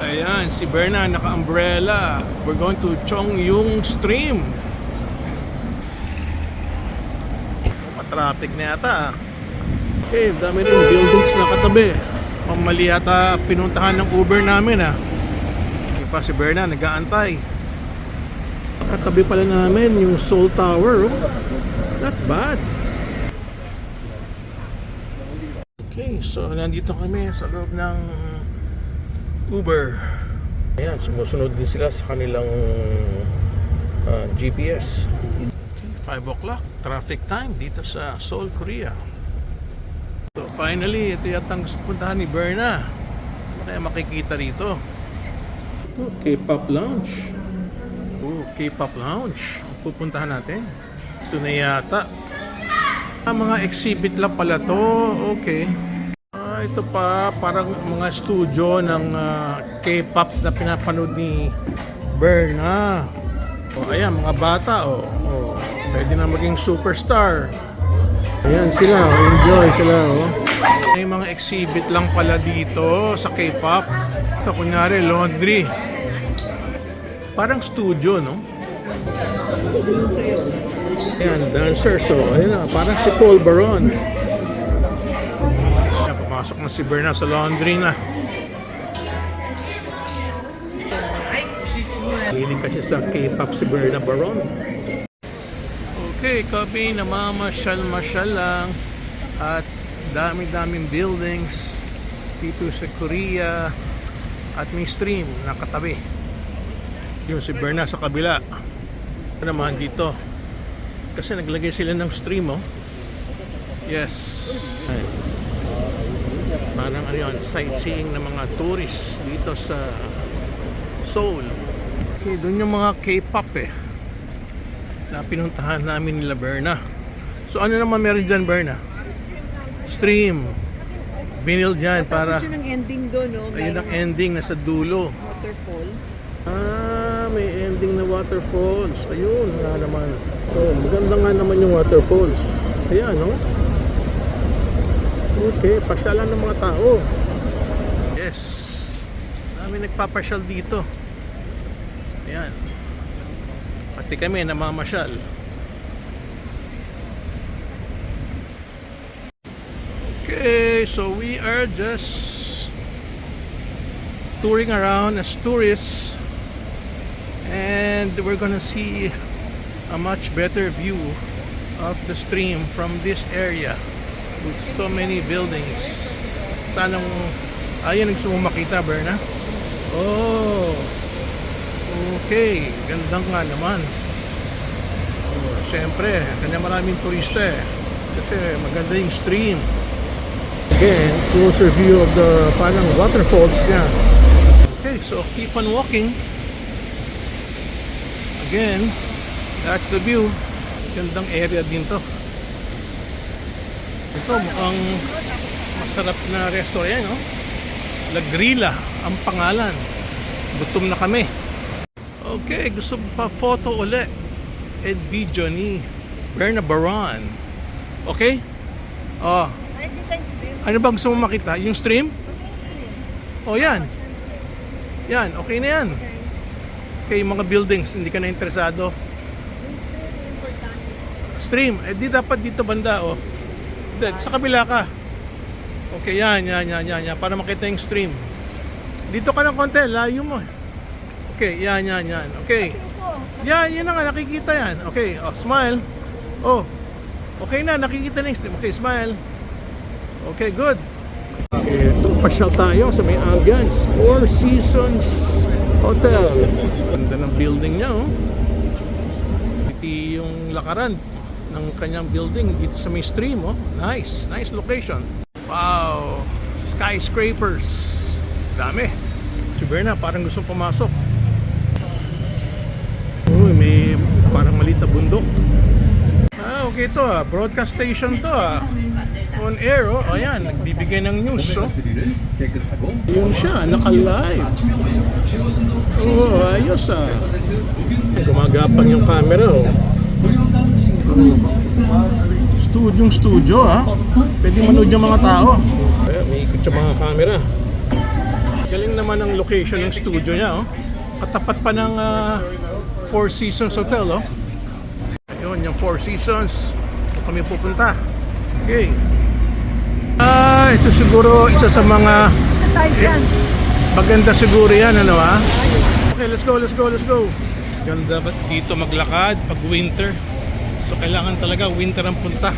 Ayan, si Berna naka-umbrella. We're going to Chongyung Stream. Matraffic na yata. Okay, dami rin buildings na katabi. Mali yata pinuntahan ng Uber namin Hindi pa si Berna nag-aantay. Katabi pala namin yung Seoul Tower. Not bad. Okay, so nandito kami sa loob ng Uber. Ayan, sumusunod din sila sa kanilang GPS. 5 o'clock, traffic time dito sa Seoul, Korea. So finally, ito yatang puntahan ni Berna. Ano kaya makikita rito? Ito, K-pop lounge. Oh, K-pop lounge. Pupuntahan natin. Ito na yata. Mga exhibit lang pala to. Okay. Ito pa, parang mga studio ng K-pop na pinapanood ni Berna. Ayan, mga bata. Pwede na maging superstar. Ayan sila, enjoy sila. May mga exhibit lang pala dito sa K-pop. Ito, kunyari, laundry. Parang studio, no? Ayan, dancers. Ayan na, parang si Paul Baron. Pumasok na si Berna sa laundry na. Hiling kasi sa K-pop si Berna Baron. Okay, kami namamasyal-masyal lang. At dami-daming buildings dito sa Korea. At may stream na katabi. Yung si Berna sa kabila. Ito naman dito. Kasi naglagay sila ng stream, Yes. Ayan. Parang ano yun, sightseeing ng mga tourists dito sa Seoul. Okay, doon yung mga K-pop na pinuntahan namin nila Berna. So ano naman meron dyan, Berna? Stream. Vinyl dyan para... Tapos yun ang ending doon, no? Ayun ang ending, nasa dulo. Waterfall. May ending na waterfalls. Ayun, nga naman. Oh, maganda nga naman yung waterfalls. Ayan, no? Okay, pasyalan ng mga tao. Yes. Dami nagpapasyal dito. Ayan. Pati kami namamasyal. Okay, so we are just touring around as tourists, and we're gonna see a much better view of the stream from this area with so many buildings. Sanang ayun ang gusto mong makita, Berna. Oh, okay, gandang nga naman. Siyempre, kanya maraming turista kasi maganda yung stream. Again, closer view of the parang waterfalls niya. Okay, so keep on walking. Again, that's the view. Gandang area din to. Ito mukhang masarap na restaurant, no? La Grilla ang pangalan. Gutom na kami. Okay, gusto pa photo ulit and video ni Berna Baron. Okay? Ano bang gusto mo makita? Yung stream? Yan. Yan, okay na yan. Okay, yung mga buildings, hindi ka na interesado. Stream, di dapat dito banda, sa kabila ka. Okay, yan. Para makita yung stream. Dito ka ng konti, layo mo. Okay, yan. Okay. Yan na nga, nakikita yan. Okay, smile. Okay na, nakikita na yung stream. Okay, smile. Okay, good. Okay, pasyal tayo sa may ambience. Four Seasons Hotel. Ganda ng building niya, Ito yung lakaran ng kanyang building dito sa may stream, Nice location. Wow, skyscrapers. Dami. Si Berna parang gusto pumasok. May parang maliit na bundok. Okay to, broadcast station to, on air, ayan, nagbibigay ng news, yun siya, naka-live. Ayos, gumagapang yung camera, Studio, pwede manood yung mga tao. May ikot sa mga camera. Galing naman ang location ng studio niya, oh. Katapat pa ng Four Seasons Hotel, oh. Ayun, yung Four Seasons. Ito kami pupunta. Okay. Ito siguro isa sa mga maganda siguro yan, ano ah? Okay, let's go, let's go, let's go. Ganda ba dito maglakad pag winter? So kailangan talaga winter ang punta.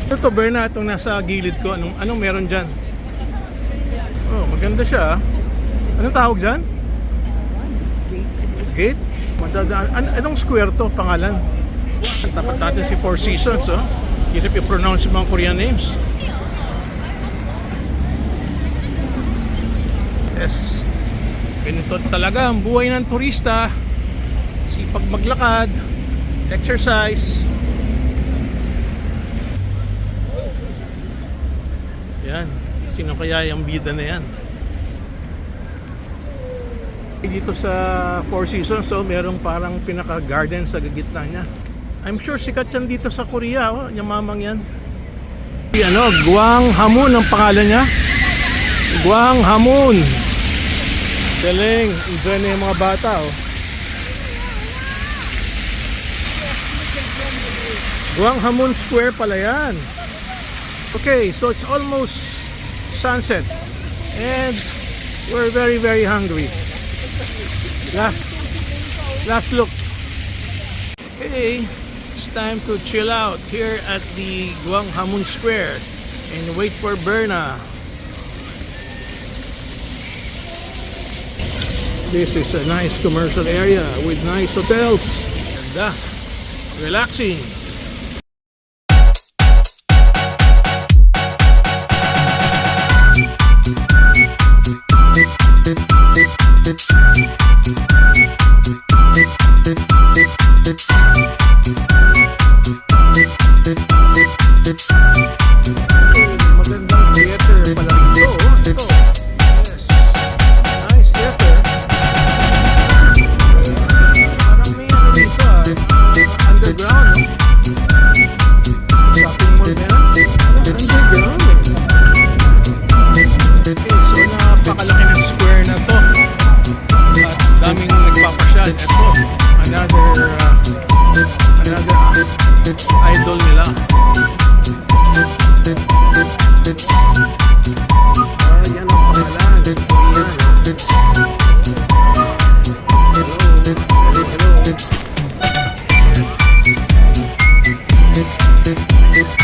Ito Berna, itong nasa gilid ko. Anong meron dyan? Oh, maganda siya. Anong tawag dyan? Gate? Madadaan. Anong square to? Pangalan? Tapat natin si Four Seasons, oh. Hirap i-pronounce yung mga Korean names. Yes. Ganito talaga ang buhay ng turista. Sipag maglakad, exercise. Yan. Sino kaya yung bida na yan? Dito sa Four Seasons, so merong parang pinaka-garden sa gitna niya. I'm sure sikat yan dito sa Korea, oh, yung mamang yan. Gwanghwamun ang pangalan niya. Gwanghwamun. Galing, enjoy na yung mga bata, oh. Gwanghwamun Square pala yan. Okay, so it's almost sunset and we're very, very hungry. Last look. Okay, it's time to chill out here at the Gwanghwamun Square and wait for Berna. This is a nice commercial area with nice hotels and relaxing. Magandang theater pala ito. Ito. Yes. Nice theater. Parang may ano dito, underground, no? Shopping mall na yan. Underground, eh. Okay, so napakalaki ng square na to. At daming nagpapasyal. Ito, another idol nila. Yan ang pangalan.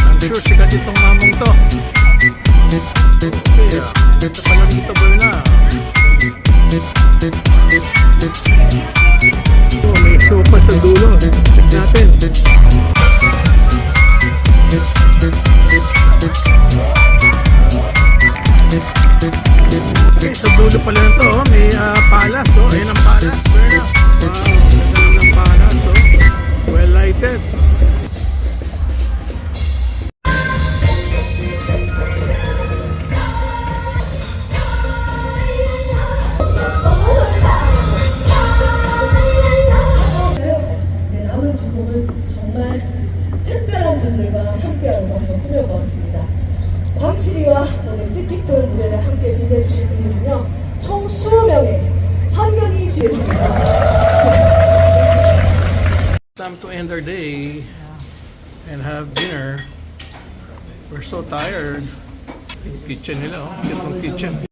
I'm sure sikat itong mamong to. Okay, ito pala dito Berna. Oh, may sofa sa dulo. Check natin. Okay, sa dulo pala nito, oh, may palas, oh. Ayan ang palas, Berna. Wow, ganda ng palas, oh. Well lighted. 이제 남은 두 곡은 정말 특별한 분들과 함께하는 곡으로 꾸며보았습니다. 광칠이와 오늘 뜻깊은 무대를 함께 빛내주실 분들은요, 총 20명의 선명히 지겠습니다. Time to end our day and have dinner. We're so tired. Yung kitchen nila, oh. Kitchen.